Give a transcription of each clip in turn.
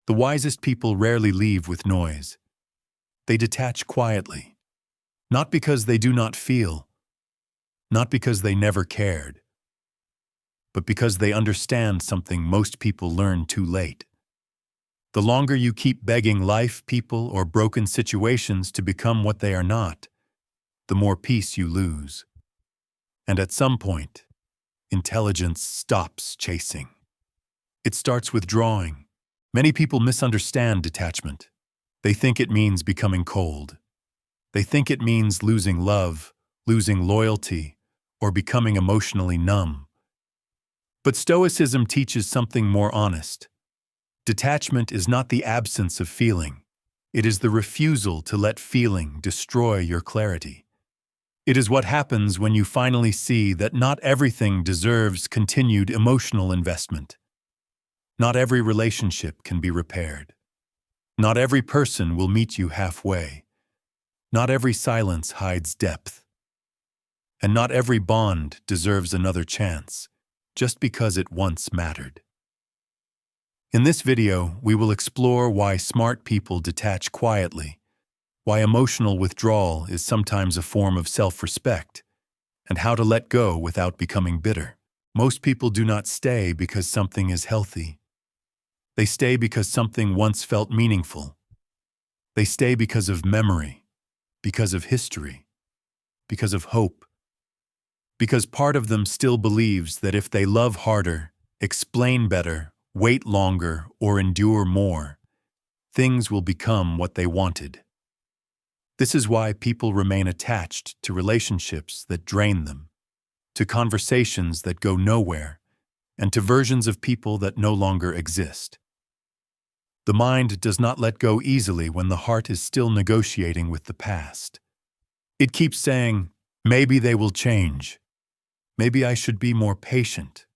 The wisest people rarely leave with noise. They detach quietly, not because they do not feel, not because they never cared, but because they understand something most people learn too late. The longer you keep begging life, people, or broken situations to become what they are not, the more peace you lose. And at some point, intelligence stops chasing. It starts withdrawing. Many people misunderstand detachment. They think it means becoming cold. They think it means losing love, losing loyalty, or becoming emotionally numb. But Stoicism teaches something more honest. Detachment is not the absence of feeling. It is the refusal to let feeling destroy your clarity. It is what happens when you finally see that not everything deserves continued emotional investment. Not every relationship can be repaired. Not every person will meet you halfway. Not every silence hides depth. And not every bond deserves another chance, just because it once mattered. In this video, we will explore why smart people detach quietly, why emotional withdrawal is sometimes a form of self-respect, and how to let go without becoming bitter. Most people do not stay because something is healthy. They stay because something once felt meaningful. They stay because of memory, because of history, because of hope. Because part of them still believes that if they love harder, explain better, wait longer, or endure more, things will become what they wanted. This is why people remain attached to relationships that drain them, to conversations that go nowhere, and to versions of people that no longer exist. The mind does not let go easily when the heart is still negotiating with the past. It keeps saying, maybe they will change. Maybe I should be more patient.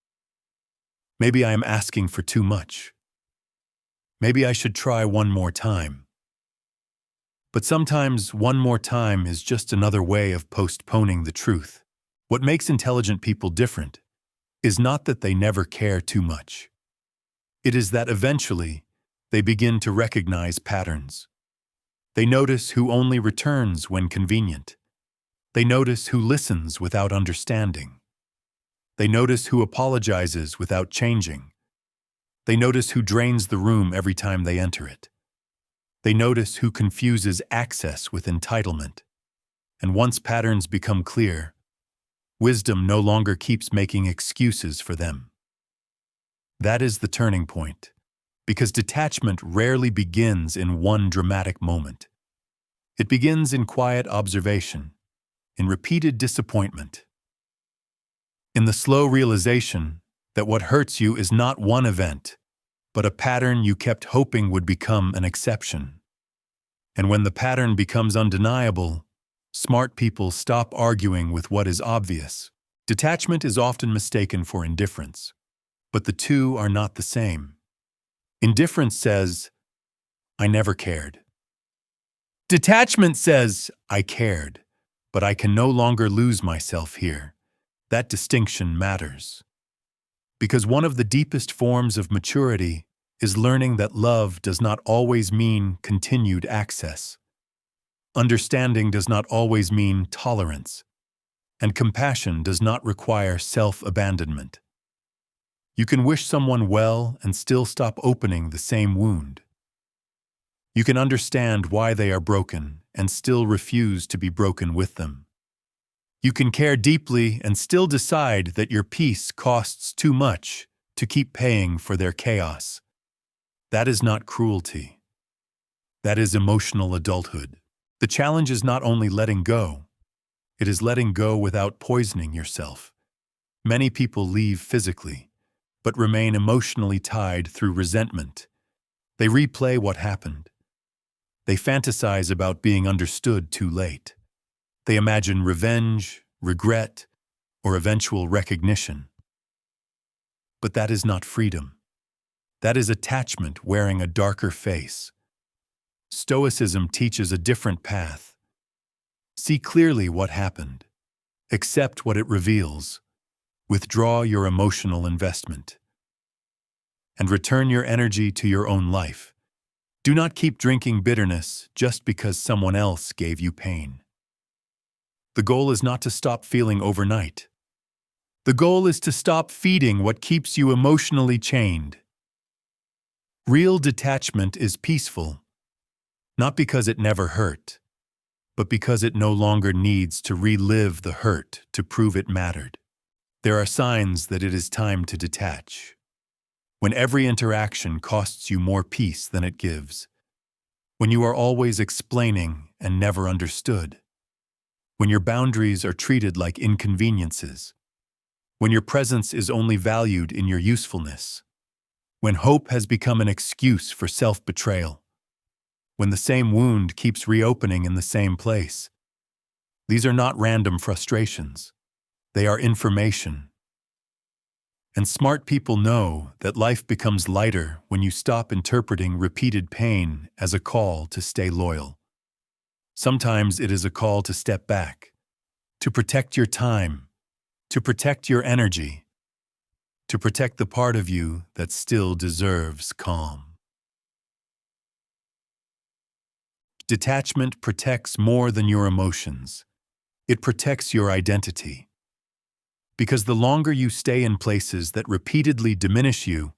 Maybe I am asking for too much. Maybe I should try one more time. But sometimes one more time is just another way of postponing the truth. What makes intelligent people different is not that they never care too much. It is that eventually they begin to recognize patterns. They notice who only returns when convenient. They notice who listens without understanding. They notice who apologizes without changing. They notice who drains the room every time they enter it. They notice who confuses access with entitlement. And once patterns become clear, wisdom no longer keeps making excuses for them. That is the turning point, because detachment rarely begins in one dramatic moment. It begins in quiet observation, in repeated disappointment, in the slow realization that what hurts you is not one event, but a pattern you kept hoping would become an exception. And when the pattern becomes undeniable, smart people stop arguing with what is obvious. Detachment is often mistaken for indifference, but the two are not the same. Indifference says, I never cared. Detachment says, I cared, but I can no longer lose myself here. That distinction matters. Because one of the deepest forms of maturity is learning that love does not always mean continued access. Understanding does not always mean tolerance. And compassion does not require self-abandonment. You can wish someone well and still stop opening the same wound. You can understand why they are broken and still refuse to be broken with them. You can care deeply and still decide that your peace costs too much to keep paying for their chaos. That is not cruelty. That is emotional adulthood. The challenge is not only letting go, it is letting go without poisoning yourself. Many people leave physically, but remain emotionally tied through resentment. They replay what happened. They fantasize about being understood too late. They imagine revenge, regret, or eventual recognition. But that is not freedom. That is attachment wearing a darker face. Stoicism teaches a different path. See clearly what happened. Accept what it reveals. Withdraw your emotional investment. And return your energy to your own life, Do not keep drinking bitterness just because someone else gave you pain. The goal is not to stop feeling overnight. The goal is to stop feeding what keeps you emotionally chained. Real detachment is peaceful, not because it never hurt, but because it no longer needs to relive the hurt to prove it mattered. There are signs that it is time to detach. When every interaction costs you more peace than it gives. When you are always explaining and never understood. When your boundaries are treated like inconveniences. When your presence is only valued in your usefulness. When hope has become an excuse for self-betrayal. When the same wound keeps reopening in the same place. These are not random frustrations. They are information. And smart people know that life becomes lighter when you stop interpreting repeated pain as a call to stay loyal. Sometimes it is a call to step back, to protect your time, to protect your energy, to protect the part of you that still deserves calm. Detachment protects more than your emotions. It protects your identity. Because the longer you stay in places that repeatedly diminish you,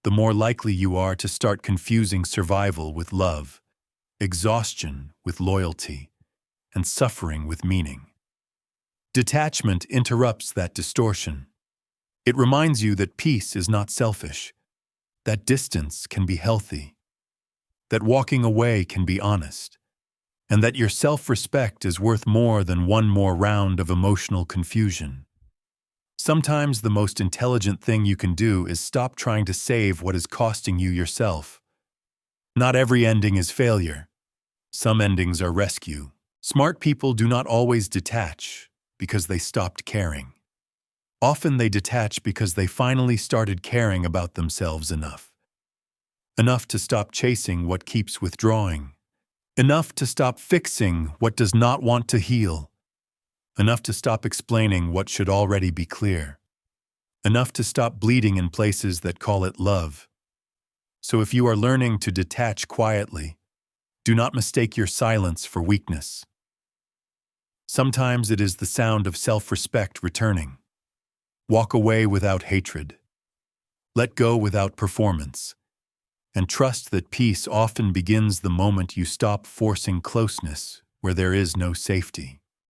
the more likely you are to start confusing survival with love, exhaustion with loyalty, and suffering with meaning. Detachment interrupts that distortion. It reminds you that peace is not selfish, that distance can be healthy, that walking away can be honest, and that your self-respect is worth more than one more round of emotional confusion. Sometimes the most intelligent thing you can do is stop trying to save what is costing you yourself. Not every ending is failure. Some endings are rescue. Smart people do not always detach because they stopped caring. Often they detach because they finally started caring about themselves enough. Enough to stop chasing what keeps withdrawing. Enough to stop fixing what does not want to heal. Enough to stop explaining what should already be clear. Enough to stop bleeding in places that call it love. So if you are learning to detach quietly, do not mistake your silence for weakness. Sometimes it is the sound of self-respect returning. Walk away without hatred. Let go without performance. And trust that peace often begins the moment you stop forcing closeness where there is no safety.